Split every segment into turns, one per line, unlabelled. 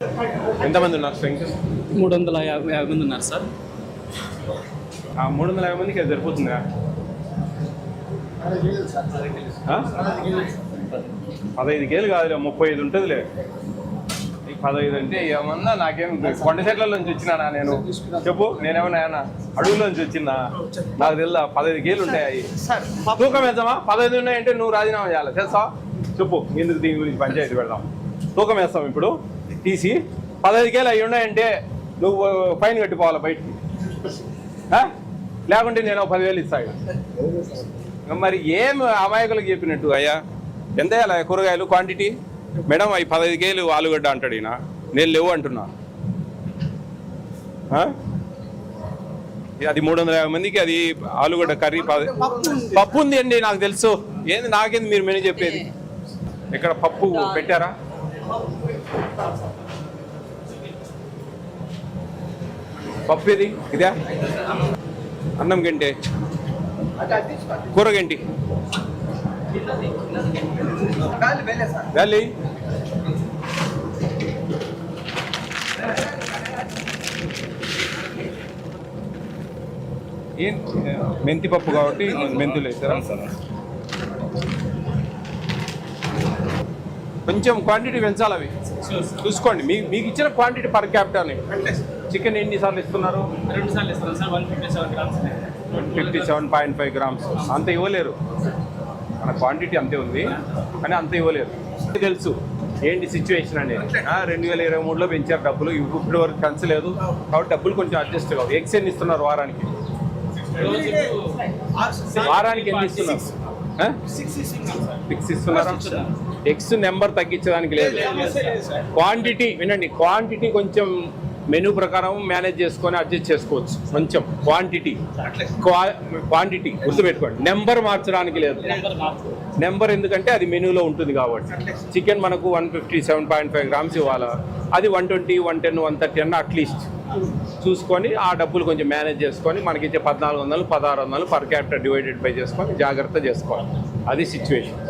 ఎంతమంది ఉన్నారు స్ట్రెంగ్త్?
350 మంది ఉన్నారు సార్.
350 మందికి అది సరిపోతుందా? 15 కేలు కాదులే, 35 ఉంటుందిలే. 15 అంటే ఏమన్నా నాకేం కొండ చెట్ల నుంచి వచ్చినా నేను? చెప్పు, నేనేమన్నా అడవుల్లోంచి వచ్చినా? నాకు తెలుదా 15 కేలు ఉంటాయి. తూకం వేద్దామా? 15 ఉన్నాయంటే నువ్వు రాజీనామా చేయాలి, తెలుసా? చెప్పు, ఎందుకు దీని గురించి పంచాయతీ పెడదాం. తూకం వేస్తాం ఇప్పుడు తీసి. 15 కేలు అవి ఉన్నాయంటే నువ్వు ఫైన్ కట్టిపోవాలి బయటికి, లేకుంటే నేను 10,000 ఇస్తాను. మరి ఏం అమాయకులకు చెప్పినట్టు అయ్యా? ఎంత వేయాలి కూరగాయలు క్వాంటిటీ? మేడం అవి 15 కేలు ఆలుగడ్డ అంటాడు ఈయన, నేను లేవు అంటున్నా. అది 350 మందికి అది ఆలుగడ్డ కర్రీ. పప్పు ఉంది అండి, నాకు తెలుసు. ఏంది నాకేంది మీరు మెనూ చెప్పేది? ఇక్కడ పప్పు పెట్టారా? పప్పు ఇది ఇదే. అన్నం గంటే, కూర గంటి గాలి. ఏం మెంతి పప్పు కాబట్టి మెంతులు వేస్తారా? కొంచెం క్వాంటిటీ పెంచాలి. అవి చూసుకోండి, మీకు ఇచ్చిన క్వాంటిటీ పర్ క్యాపిటాని. చికెన్ ఎన్నిసార్లు ఇస్తున్నారు?
2 సార్లు ఇస్తున్నారు సార్. 157 గ్రామ్స్.
57.5 గ్రామ్స్. అంత ఇవ్వలేరు, మన క్వాంటిటీ అంతే ఉంది కానీ అంత ఇవ్వలేరు. తెలుసు ఏంటి సిచ్యువేషన్ అనేది. 2023లో పెంచారు డబ్బులు, ఇప్పటి వరకు పెంచలేదు కాబట్టి డబ్బులు కొంచెం అడ్జస్ట్ కావు. ఎగ్స్ ఎన్ని ఇస్తున్నారు వారానికి? వారానికి ఎన్ని ఇస్తున్నారు? 6 ఇస్తున్నారా? ఎగ్స్ నెంబర్ తగ్గించడానికి లేదు. క్వాంటిటీ వినండి, క్వాంటిటీ కొంచెం మెనూ ప్రకారం మేనేజ్ చేసుకొని అడ్జస్ట్ చేసుకోవచ్చు. కొంచెం క్వాంటిటీ గుర్తుపెట్టుకోండి, నెంబర్ మార్చడానికి లేదు. నెంబర్ ఎందుకంటే అది మెనూలో ఉంటుంది కాబట్టి. చికెన్ మనకు 157.5 గ్రామ్స్ ఇవ్వాలా, అది 120, 110, 130 అన్న అట్లీస్ట్ చూసుకొని ఆ డబ్బులు కొంచెం మేనేజ్ చేసుకొని మనకిచ్చే 1400, 1600 పర్ క్యాపిటల్ డివైడెడ్ బై చేసుకొని జాగ్రత్త చేసుకోవాలి. అది సిచ్యువేషన్.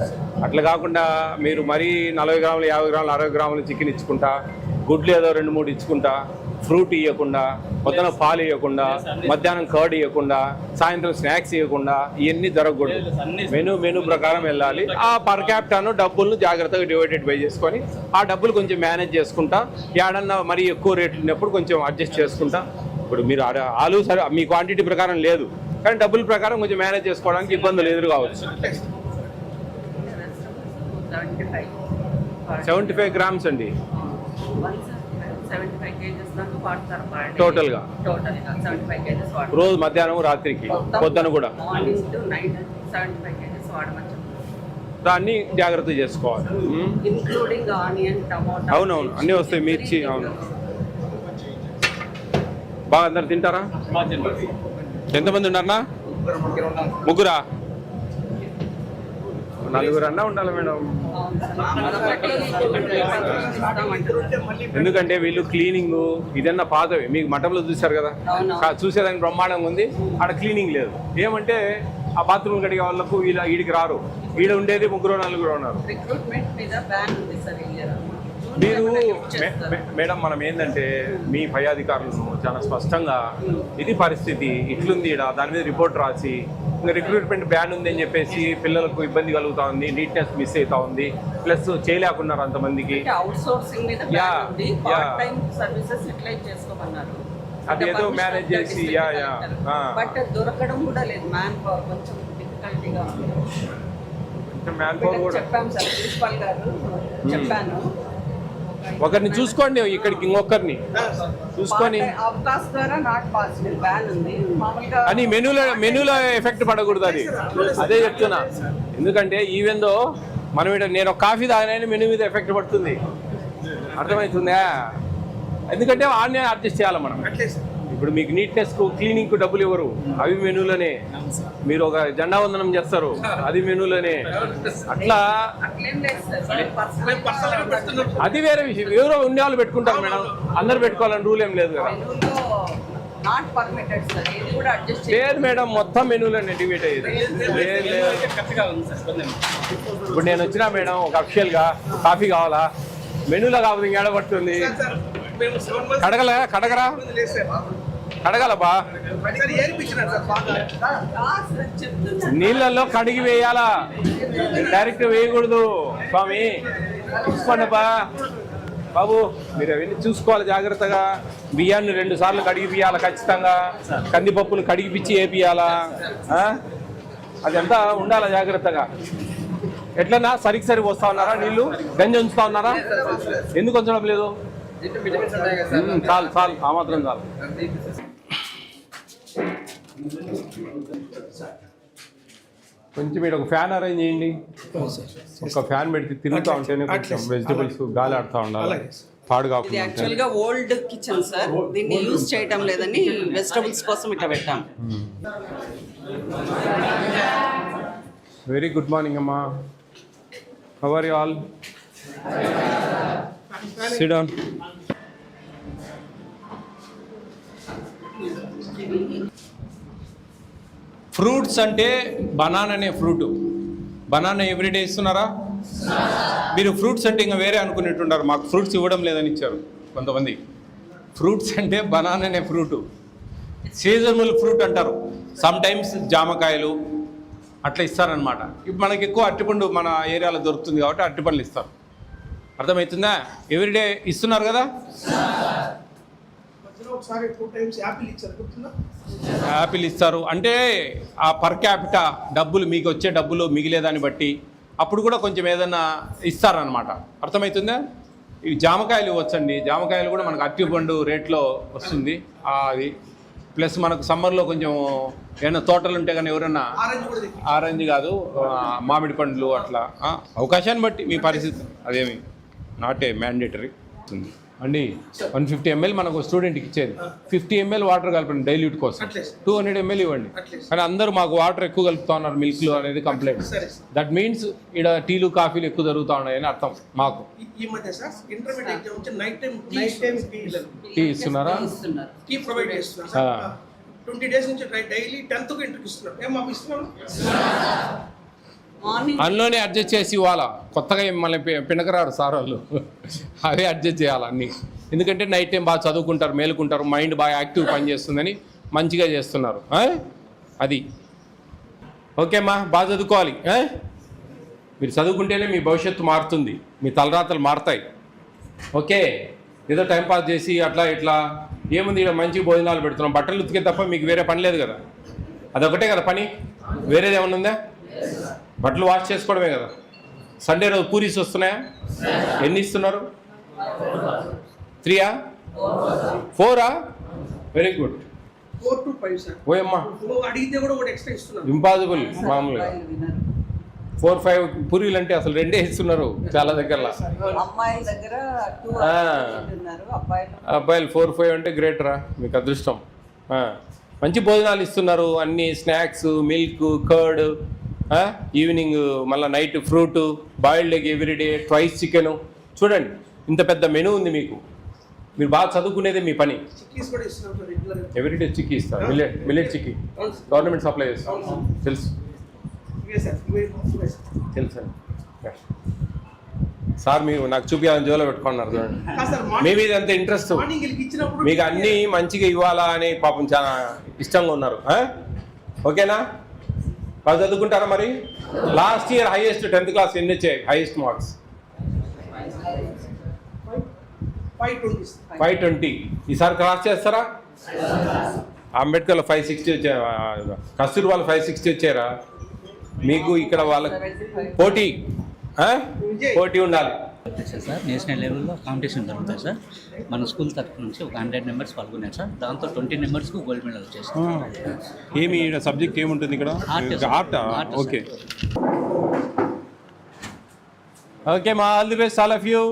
అట్లా కాకుండా మీరు మరీ 40 గ్రాములు, 50 గ్రాములు, 60 గ్రాములు చికెన్ ఇచ్చుకుంటా, గుడ్లు ఏదో 2-3 ఇచ్చుకుంటా, ఫ్రూట్ ఇవ్వకుండా, పొద్దున పాలు ఇవ్వకుండా, మధ్యాహ్నం కర్డ్ ఇవ్వకుండా, సాయంత్రం స్నాక్స్ ఇవ్వకుండా, ఇవన్నీ జరగకూడదు. మెనూ ప్రకారం వెళ్ళాలి. ఆ పర్ క్యాపిటాను డబ్బులను జాగ్రత్తగా డివైడెడ్ బై చేసుకొని ఆ డబ్బులు కొంచెం మేనేజ్ చేసుకుంటా, ఏడన్నా మరీ ఎక్కువ రేట్లు ఉన్నప్పుడు కొంచెం అడ్జస్ట్ చేసుకుంటా. ఇప్పుడు మీరు ఆలు సరే మీ క్వాంటిటీ ప్రకారం లేదు కానీ డబ్బుల ప్రకారం కొంచెం మేనేజ్ చేసుకోవడానికి ఇబ్బందులు ఎదురు కావచ్చు. 75 గ్రామ్స్ అండి టోటల్గా. రోజు మధ్యాహ్నం రాత్రికి పొద్దున కూడా దాన్ని జాగ్రత్త చేసుకోవాలి. అవునవును, అన్నీ వస్తాయి. మిర్చి, అవును. బాగా అందరు తింటారా? ఎంతమంది ఉన్నారన్నా? ముగ్గురా? 4 అన్నా ఉండాలి మేడం. ఎందుకంటే వీళ్ళు క్లీనింగ్ ఇదన్నా పాతవి. మీకు మఠంలో చూశారు కదా, చూసేదానికి బ్రహ్మాండంగా ఉంది. ఆడ క్లీనింగ్ లేదు. ఏమంటే ఆ బాత్రూమ్ కడిగే వాళ్ళకు వీడికి రారు. ఈడ ఉండేది 3-4 ఉన్నారు. మీరు మేడం, మనం ఏంటంటే మీ పై అధికారులను చాలా స్పష్టంగా ఇది పరిస్థితి ఇట్లుంది, దాని మీద రిపోర్ట్ రాసి, ఇంకా రిక్రూట్మెంట్ బ్యాన్ ఉంది అని చెప్పేసి పిల్లలకు ఇబ్బంది కలుగుతూ ఉంది, నీట్నెస్ మిస్ అవుతా ఉంది, ప్లస్ చేయలేకున్నారు అంతమందికి. అదేదో మేనేజ్ చేసి
దొరకడం కూడా లేదు. మ్యాన్ పవర్ కొంచెం డిఫికల్టీగా ఉంది.
మ్యాన్ పవర్ కూడా
ప్రిన్సిపల్ గారు చెప్పాను,
ఒకరిని చూసుకోండి, ఇక్కడికి ఇంకొకరిని చూసుకొని అని మెనూలో ఎఫెక్ట్ పడకూడదు. అదే చెప్తున్నా. ఎందుకంటే ఈవెందో మనం నేను ఒక కాఫీ తాగిన మెనూ మీద ఎఫెక్ట్ పడుతుంది, అర్థమవుతుందా? ఎందుకంటే ఆన్నే అడ్జస్ట్ చేయాలి మనం. ఇప్పుడు మీకు నీట్నెస్కు క్లీనింగ్కు డబ్బులు ఇవ్వరు, అవి మెనూలోనే. మీరు ఒక జెండా వందనం చేస్తారు, అది మెనూలోనే. అట్లా అది వేరే విషయం. ఎవరో ఉండే వాళ్ళు పెట్టుకుంటారు మేడం, అందరు పెట్టుకోవాలని రూల్ ఏం లేదు కదా. లేదు మేడం, మొత్తం మెనూలోనే డివైడ్ అయ్యేది. ఇప్పుడు నేను వచ్చినా మేడం ఒక అఫిషియల్గా కాఫీ కావాలా, మెనూలో కాకపోతే ఇంకేడ పడుతుంది.
మేము 7 months
కడగరా
లేదు సార్.
కడగలబా,
సార్ ఏర్పించినారు సార్ బాగా.
చెప్తున్నా
నీళ్ళల్లో కడిగి వేయాలా, డైరెక్ట్ వేయకూడదు స్వామి. చూసుకోండిపా బాబు, మీరు అవన్నీ చూసుకోవాలి జాగ్రత్తగా. బియ్యాన్ని 2 సార్లు కడిగి పియాలి ఖచ్చితంగా. కందిపప్పును కడిగి పిచ్చి వేపియాలా, అదంతా ఉండాలా జాగ్రత్తగా. ఎట్లన్నా సరి వస్తా ఉన్నారా నీళ్ళు? గంజి ఉంచుతా ఉన్నారా? ఎందుకు ఉంచడం లేదు? చాలు ఆ మాత్రం చాలు. కొంచెం మీరు ఒక ఫ్యాన్ అరేంజ్ చేయండి. ఒక ఫ్యాన్ పెడితే తిరుగుతూ ఉంటేనే కొంచెం వెజిటబుల్స్ గాలి ఆడుతూ ఉండాలి, పాడు
ఇది
కాకుండా.
యాక్చువల్ గా ఓల్డ్ కిచెన్ సార్, దీన్ని యూజ్ చేయటం లేదని వెజిటబుల్స్ కోసం ఇట్లా పెట్టాం.
వెరీ గుడ్ మార్నింగ్ అమ్మా. How are you all? Sit down. Fruits అంటే బనానా అనే ఫ్రూట్. బనానా ఎవ్రీడే ఇస్తున్నారా? మీరు ఫ్రూట్స్ అంటే ఇంకా వేరే అనుకునేట్టున్నారు. మాకు ఫ్రూట్స్ ఇవ్వడం లేదని ఇచ్చారు కొంతమంది. ఫ్రూట్స్ అంటే బనానా అనే ఫ్రూటు, సీజనల్ ఫ్రూట్ అంటారు. సమ్ టైమ్స్ జామకాయలు అట్లా ఇస్తారనమాట. ఇప్పుడు మనకి ఎక్కువ అరటిపండు మన ఏరియాలో దొరుకుతుంది కాబట్టి అరటిపండ్లు ఇస్తారు. అర్థమవుతుందా? ఎవ్రీడే ఇస్తున్నారు కదా.
ఒకసారి 2 times యాపిల్ ఇచ్చారు గుర్తుందా?
యాపిల్ ఇస్తారు అంటే ఆ పర్ క్యాపిటా డబ్బులు, మీకు వచ్చే డబ్బులు మిగిలేదాన్ని బట్టి అప్పుడు కూడా కొంచెం ఏదైనా ఇస్తారనమాట. అర్థమవుతుందా? ఇవి జామకాయలు ఇవ్వచ్చండి. జామకాయలు కూడా మనకు అరటిపండు రేట్లో వస్తుంది. అది ప్లస్ మనకు సమ్మర్లో కొంచెం ఏమైనా తోటలు ఉంటే కానీ ఎవరైనా
ఆరెంజ్ కూడా తెచ్చి.
ఆరెంజ్ కాదు మామిడి పండ్లు అట్లా అవకాశాన్ని బట్టి మీ పరిస్థితి, అదేమి నాట్ ఏ మ్యాండేటరీ అండి. 150 ml మనకు స్టూడెంట్కి ఇచ్చేది. 50 ml వాటర్ కలపండి డైల్యూట్ కోసం. 200 ml ఇవ్వండి. కానీ అందరూ మాకు వాటర్ ఎక్కువ కలుపుతా ఉన్నారు మిల్క్లో అనేది కంప్లైంట్. దట్ మీన్స్ ఇక్కడ టీలు కాఫీలు ఎక్కువ జరుగుతూ ఉన్నాయని అర్థం మాకు.
ఈ మధ్య సార్ ఇంటర్మీడియట్ ఎగ్జామ్ వచ్చి నైట్ టైం
టీ ఇస్తున్నారా?
టీ ప్రొవైడ్ చేస్తున్నారు సార్. 20 days నుంచి డైలీ 10th కు ఇంటర్కి ఇస్తున్నారు. ఏం మాకు ఇస్తున్నాను?
మార్నింగ్
అందులోనే అడ్జస్ట్ చేసి ఇవ్వాలా. కొత్తగా మళ్ళీ పినకరారు సార్ వాళ్ళు, అవే అడ్జస్ట్ చేయాలి అన్నీ. ఎందుకంటే నైట్ టైం బాగా చదువుకుంటారు, మేలుకుంటారు, మైండ్ బాగా యాక్టివ్ పనిచేస్తుందని మంచిగా చేస్తున్నారు. అది ఓకే అమ్మా, బాగా చదువుకోవాలి. మీరు చదువుకుంటేనే మీ భవిష్యత్తు మారుతుంది, మీ తలరాతలు మారుతాయి. ఓకే, ఏదో టైంపాస్ చేసి అట్లా ఇట్లా ఏముంది, ఇక్కడ మంచి భోజనాలు పెడుతున్నాం, బట్టలు ఉతికే తప్ప మీకు వేరే పని లేదు కదా. అదొకటే కదా పని, వేరేది ఏమన్నా ఉందా? బట్టలు వాష్ చేసుకోవడమే కదా. సండే రోజు పూరీస్ వస్తున్నాయా? ఎన్ని ఇస్తున్నారు? 3 4 వెరీ గుడ్.
4 to 5 sir.
ఓయమ్మా,
అడిగితే కూడా ఒకటి ఎక్స్ట్రా ఇస్తున్నారు.
ఇంపాసిబుల్. మామూలుగా 4-5 పూరీలు అంటే అసలు 2 ఇస్తున్నారు చాలా దగ్గరలో.
అమ్మాయిల దగ్గర 2 ఉన్నారు,
అబ్బాయిలు 4-5 అంటే గ్రేట్ రా, మీకు అదృష్టం. మంచి భోజనాలు ఇస్తున్నారు, అన్ని స్నాక్స్, మిల్క్, కర్డ్, ఈవినింగ్ మళ్ళీ night fruit, boiled egg everyday, twice chicken. చూడండి ఇంత పెద్ద మెనూ ఉంది మీకు. మీరు బాగా చదువుకునేదే మీ పని.
చిక్కీస్ కూడా ఇస్తున్నారు రెగ్యులర్.
ఎవ్రీడే చిక్కీ ఇస్తారు, మిల్లెట్ చిక్కీ గవర్నమెంట్ సప్లై చేస్తారు. తెలుసు తెలుసు అండి సార్. మీరు నాకు చూపించాలని జోలో పెట్టుకున్నారు చూడండి. మీ మీద ఎంత ఇంట్రెస్ట్, మీకు అన్నీ మంచిగా ఇవ్వాలా అని పాపం చాలా ఇష్టంగా ఉన్నారు. ఓకేనా? బాగా చదువుకుంటారా మరి? Last year highest 10th class ఎన్ని వచ్చాయి? Highest marks 520. ఈసారి క్రాస్ చేస్తారా? అంబేద్కర్లో 560 వచ్చారు, కస్తూర్బాలో 560 వచ్చారా? మీకు ఇక్కడ వాళ్ళకి పోటీ ఉండాలి
సార్. నేషనల్ లెవెల్లో కాంపిటీషన్ జరుగుతుంది సార్. మన స్కూల్ తరఫు నుంచి ఒక 100 members పాల్గొన్నారు సార్. దాంతో 20 members-కు గోల్డ్ మెడల్ వచ్చేసారు.
ఏమి సబ్జెక్ట్ ఏముంటుంది ఇక్కడ? ఆర్ట్. ఓకే ఓకే మా all the best all of you.